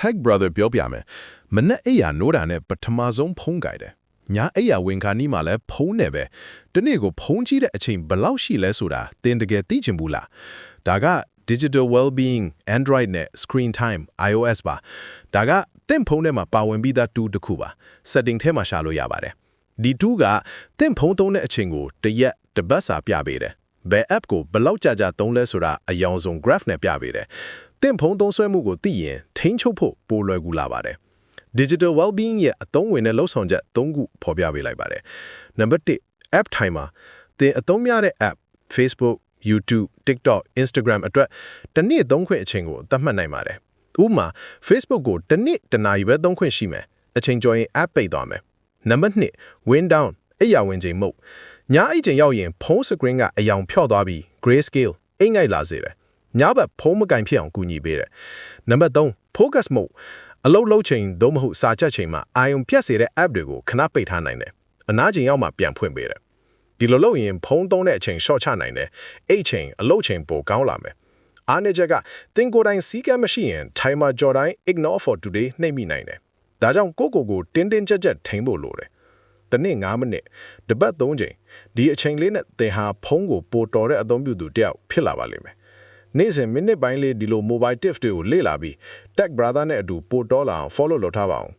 tag brother ပြောပြမယ်မနဲ့အိယာနိုးတာနဲ့ပထမဆုံးဖုံးကြိုက်တယ်ညာအိယာဝင်ခါနီးမှာလဲဖုံးနေပဲတနေ့ကိုဖုံးကြည့်တဲ့အချိန်ဘယ်လောက်ရှိလဲဆိုတာသင်တကယ်သိချင်ဘူးလားဒါက digital well-being Android နဲ့ screen time iOS ပါဒါကသင်ဖုံးထဲမှာပါဝင်ပြီးသား tool တစ်ခုပါ setting ထဲမှာရှာလို့ရပါတယ်ဒီ tool ကသင်ဖုံးသုံးတဲ့အချိန်ကိုတစ်ရက်တစ်ပတ်စာပြပေးတယ်ဘယ် app ကိုဘယ်လောက်ကြာသုံးလဲဆိုတာအယောင်ဆုံး graph နဲ့ပြပေးတယ်သင်ဖုံးသုံးဆွဲမှုကိုသိရင်ထိန်းချုပ်ဖို့ပိုလွယ်ကူလာပါတယ် digital well-being ရဲ့အသုံးဝင်တဲ့လှုပ်ဆောင်ချက်၃ခုဖော်ပြပေးလိုက်ပါတယ်နံပါတ်1 app timer သင်အသုံးများတဲ့ app Facebook YouTube TikTok Instagram အတွက်တစ်နေ့သုံးခွင့်အချိန်ကိုသတ်မှတ်နိုင်ပါတယ်ဥပမာ Facebook ကိုတစ်နေ့တစ်နာရီပဲသုံးခွင့်ရှိမယ်အချိန်ကျော်ရင် app ပိတ်သွားမယ်နံပါတ်2 wind down အိယာဝင်ချိန်မှုတ်ညအိတ်ချိန်ရောက်ရင်ဖုံး screen ကအယောင်ဖြော့သွားပြီး gray scale အိတ်ငိုက်လာစေတယ်ညဘက်ဖုံးမကင်ဖြစ်အောင်ကူညီပေးတယ်နံပါတ်3 focus mode အလုပ်လုပ်ချိန်သို့မဟုတ်စာချက်ချိန်မှာအာရုံပြတ်စေတဲ့ app တွေကိုခဏပိတ်ထားနိုင်တယ်အနားချိန်ရောက်မှပြန်ဖွင့်ပေးတယ်ဒီလိုလုပ်ရင်ဖုံးသုံးတဲ့အချိန် short ချနိုင်တယ်အိတ်ချိန်အလုပ်ချိန်ပိုကောင်းလာမယ်အားနည်းချက်ကသင်ကိုယ်တိုင်စီးကမ်းမရှိရင် timer ကြော်တိုင်း ignore for today နှိပ်မိနိုင်တယ်ဒါကြောင့်ကိုတင်းတင်းကြပ်ကြပ်ထိန်းဖို့လိုတယ်တနေ့9မိနစ်တစ်ပတ်3ချိန်ဒီအချိန်လေးနဲ့သင်ဟာဖုံးကိုပိုတော်တဲ့အသုံးပြုသူတယောက်ဖြစ်လာပါလိမ့်မယ်နေ့စဉ်မိနစ်ပိုင်းလေးဒီလို mobile tips တွေကိုလေ့လာပြီး tech brother နဲ့အတူပိုတော်လာအောင် follow လုပ်ထားပါအောင်